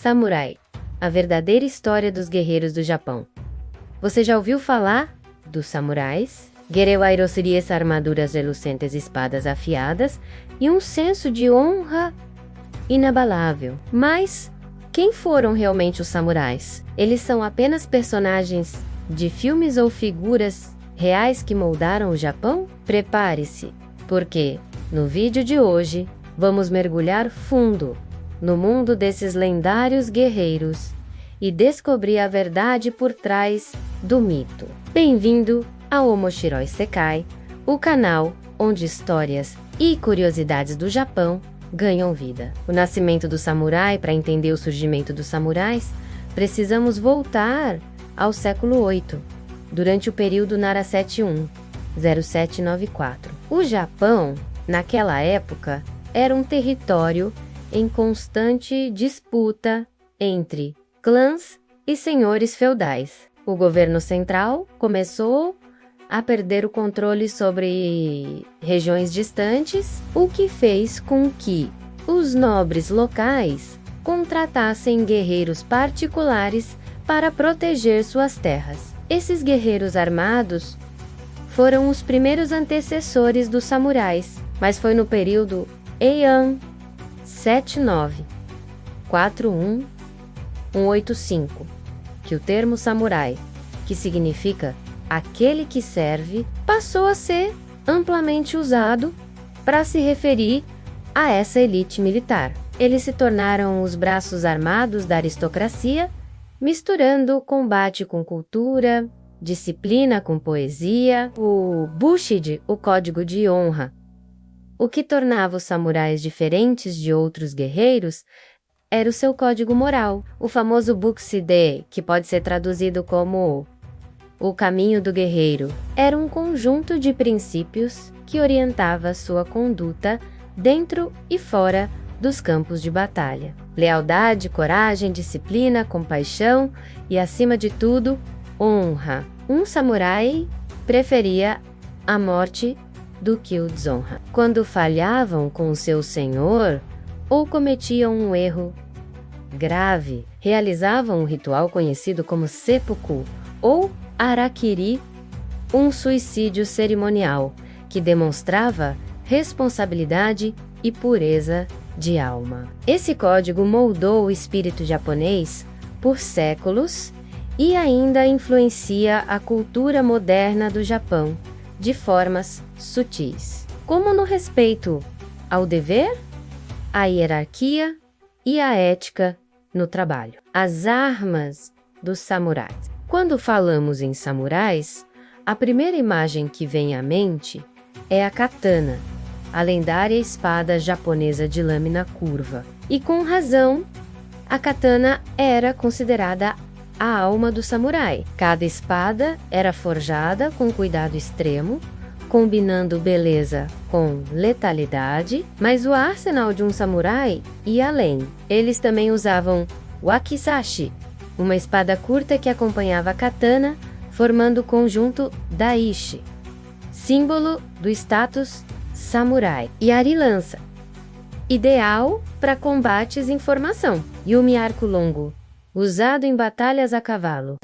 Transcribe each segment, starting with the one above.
Samurai, a verdadeira história dos guerreiros do Japão. Você já ouviu falar dos samurais? Guerreiro seria essa armaduras relucentes, espadas afiadas e um senso de honra inabalável. Mas quem foram realmente os samurais? Eles são apenas personagens de filmes ou figuras reais que moldaram o Japão? Prepare-se, porque no vídeo de hoje vamos mergulhar fundo no mundo desses lendários guerreiros e descobrir a verdade por trás do mito. Bem-vindo ao Omoshiroi Sekai, o canal onde histórias e curiosidades do Japão ganham vida. O nascimento do samurai. Para entender o surgimento dos samurais, precisamos voltar ao século VIII, durante o período Nara 71, 0794. O Japão, naquela época, era um território em constante disputa entre clãs e senhores feudais. O governo central começou a perder o controle sobre regiões distantes, o que fez com que os nobres locais contratassem guerreiros particulares para proteger suas terras. Esses guerreiros armados foram os primeiros antecessores dos samurais, mas foi no período Heian 79, 41, 185, que o termo samurai, que significa aquele que serve, passou a ser amplamente usado para se referir a essa elite militar. Eles se tornaram os braços armados da aristocracia, misturando combate com cultura, disciplina com poesia, o Bushido, o código de honra. O que tornava os samurais diferentes de outros guerreiros era o seu código moral, o famoso Buxide, que pode ser traduzido como o caminho do guerreiro. Era um conjunto de princípios que orientava sua conduta dentro e fora dos campos de batalha. Lealdade, coragem, disciplina, compaixão e, acima de tudo, honra. Um samurai preferia a morte do que o desonra. Quando falhavam com o seu senhor ou cometiam um erro grave, realizavam um ritual conhecido como seppuku ou harakiri, um suicídio cerimonial que demonstrava responsabilidade e pureza de alma. Esse código moldou o espírito japonês por séculos e ainda influencia a cultura moderna do Japão de formas sutis, como no respeito ao dever, à hierarquia e à ética no trabalho. As armas dos samurais. Quando falamos em samurais, a primeira imagem que vem à mente é a katana, a lendária espada japonesa de lâmina curva. E com razão, a katana era considerada a alma do samurai. Cada espada era forjada com cuidado extremo, combinando beleza com letalidade, mas o arsenal de um samurai ia além. Eles também usavam wakizashi, uma espada curta que acompanhava a katana, formando o conjunto daishi, símbolo do status samurai, e arilança, ideal para combates em formação, e o arco longo, usado em batalhas a cavalo.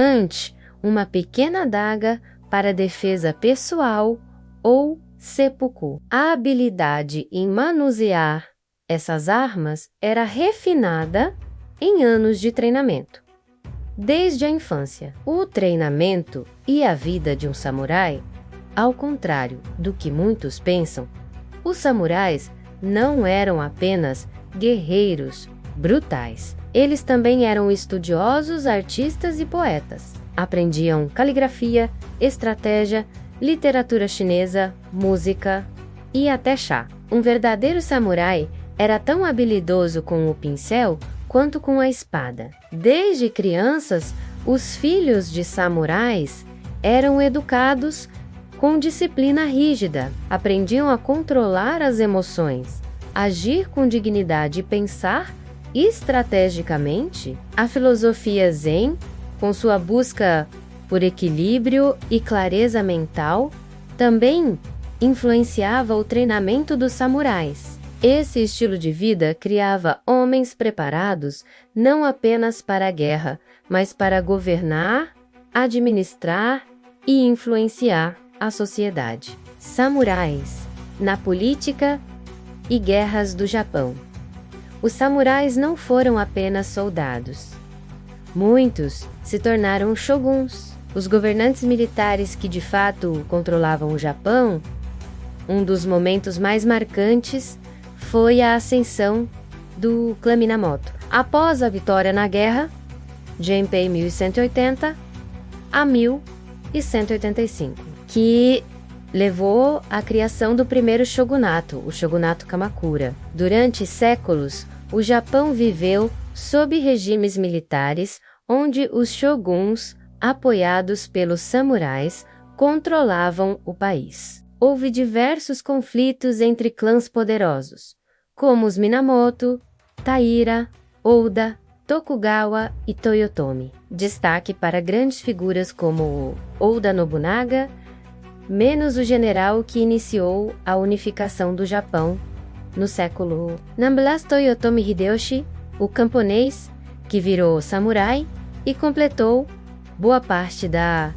Uma pequena adaga para defesa pessoal ou seppuku. A habilidade em manusear essas armas era refinada em anos de treinamento. Desde a infância, o treinamento e a vida de um samurai, ao contrário do que muitos pensam, os samurais não eram apenas guerreiros brutais. Eles também eram estudiosos, artistas e poetas. Aprendiam caligrafia, estratégia, literatura chinesa, música e até chá. Um verdadeiro samurai era tão habilidoso com o pincel quanto com a espada. Desde crianças, os filhos de samurais eram educados com disciplina rígida, aprendiam a controlar as emoções, agir com dignidade e pensar estrategicamente. A filosofia Zen, com sua busca por equilíbrio e clareza mental, também influenciava o treinamento dos samurais. Esse estilo de vida criava homens preparados não apenas para a guerra, mas para governar, administrar e influenciar a sociedade. Samurais na política e guerras do Japão. Os samurais não foram apenas soldados. Muitos se tornaram shoguns, os governantes militares que de fato controlavam o Japão. Um dos momentos mais marcantes foi a ascensão do clã Minamoto. Após a vitória na guerra, Genpei 1180 a 1185, que levou à criação do primeiro shogunato, o shogunato Kamakura. Durante séculos, o Japão viveu sob regimes militares onde os shoguns, apoiados pelos samurais, controlavam o país. Houve diversos conflitos entre clãs poderosos, como os Minamoto, Taira, Oda, Tokugawa e Toyotomi. Destaque para grandes figuras como Oda Nobunaga, menos o general que iniciou a unificação do Japão no século. Namblas Toyotomi Hideyoshi, o camponês que virou samurai e completou boa parte da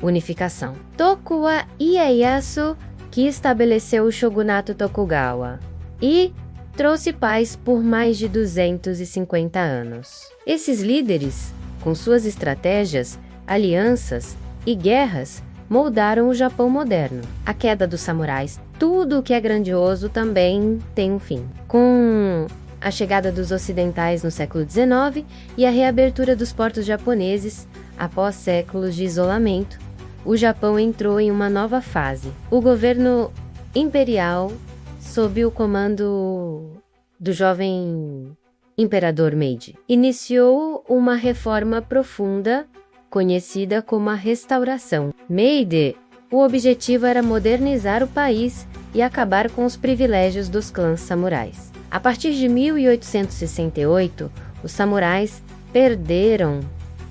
unificação. Tokugawa Ieyasu, que estabeleceu o shogunato Tokugawa e trouxe paz por mais de 250 anos. Esses líderes, com suas estratégias, alianças e guerras, moldaram o Japão moderno. A queda dos samurais. Tudo o que é grandioso também tem um fim. Com a chegada dos ocidentais no século XIX e a reabertura dos portos japoneses após séculos de isolamento, o Japão entrou em uma nova fase. O governo imperial, sob o comando do jovem imperador Meiji, iniciou uma reforma profunda conhecida como a Restauração. Meiji, o objetivo era modernizar o país e acabar com os privilégios dos clãs samurais. A partir de 1868, os samurais perderam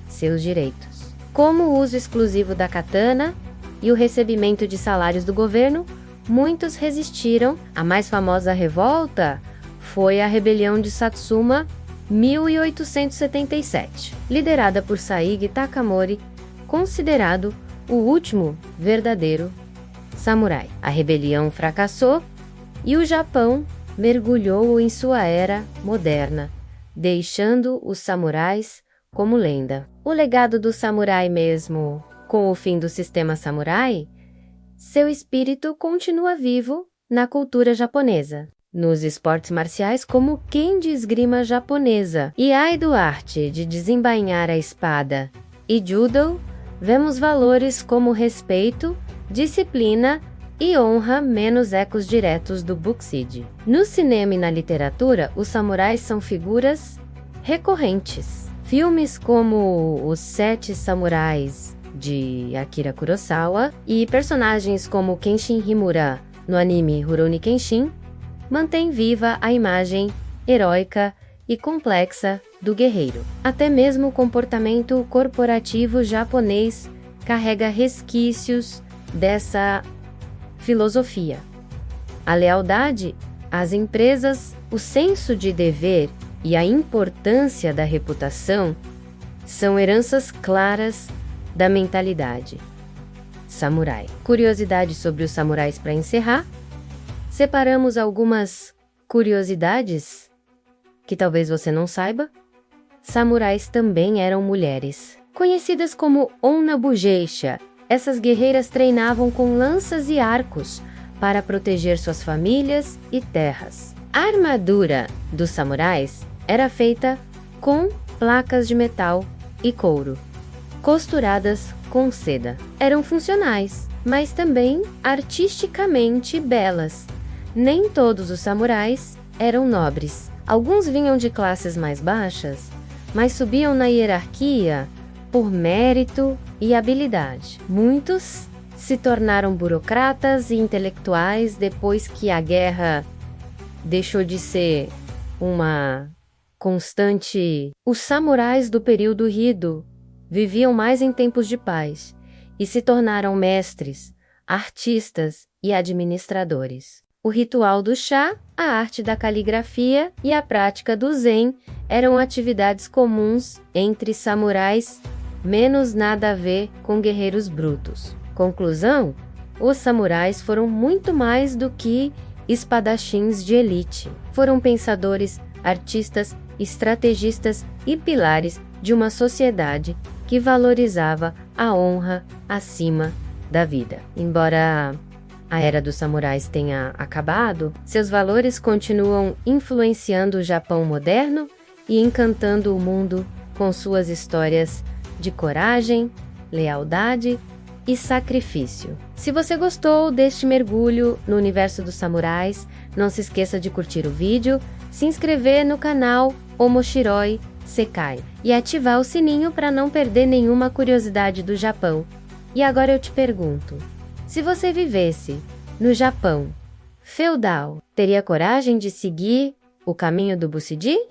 seus direitos, como o uso exclusivo da katana e o recebimento de salários do governo. Muitos resistiram. A mais famosa revolta foi a Rebelião de Satsuma, 1877, liderada por Saige Takamori, considerado o último verdadeiro samurai. A rebelião fracassou e o Japão mergulhou em sua era moderna, deixando os samurais como lenda. O legado do samurai mesmo, com o fim do sistema samurai, seu espírito continua vivo na cultura japonesa, nos esportes marciais como o Ken de esgrima japonesa e Aido arte de desembainhar a espada e Judo, vemos valores como respeito, disciplina e honra menos ecos diretos do Buxide. No cinema e na literatura, os samurais são figuras recorrentes. Filmes como Os Sete Samurais, de Akira Kurosawa, e personagens como Kenshin Himura, no anime Rurouni Kenshin, mantém viva a imagem heróica e complexa do guerreiro. Até mesmo o comportamento corporativo japonês carrega resquícios dessa filosofia. A lealdade às empresas, o senso de dever e a importância da reputação são heranças claras da mentalidade samurai. Curiosidades sobre os samurais para encerrar. Separamos algumas curiosidades que talvez você não saiba. Samurais também eram mulheres. Conhecidas como Onna Bugeisha, essas guerreiras treinavam com lanças e arcos para proteger suas famílias e terras. A armadura dos samurais era feita com placas de metal e couro, costuradas com seda. Eram funcionais, mas também artisticamente belas. Nem todos os samurais eram nobres. Alguns vinham de classes mais baixas, mas subiam na hierarquia por mérito e habilidade. Muitos se tornaram burocratas e intelectuais depois que a guerra deixou de ser uma constante. Os samurais do período Edo viviam mais em tempos de paz e se tornaram mestres, artistas e administradores. O ritual do chá, a arte da caligrafia e a prática do zen eram atividades comuns entre samurais, menos nada a ver com guerreiros brutos. Conclusão: os samurais foram muito mais do que espadachins de elite. Foram pensadores, artistas, estrategistas e pilares de uma sociedade que valorizava a honra acima da vida. Embora a era dos samurais tenha acabado, seus valores continuam influenciando o Japão moderno e encantando o mundo com suas histórias de coragem, lealdade e sacrifício. Se você gostou deste mergulho no universo dos samurais, não se esqueça de curtir o vídeo, se inscrever no canal Omoshiroi Sekai e ativar o sininho para não perder nenhuma curiosidade do Japão. E agora eu te pergunto, se você vivesse no Japão feudal, teria coragem de seguir o caminho do Bushido?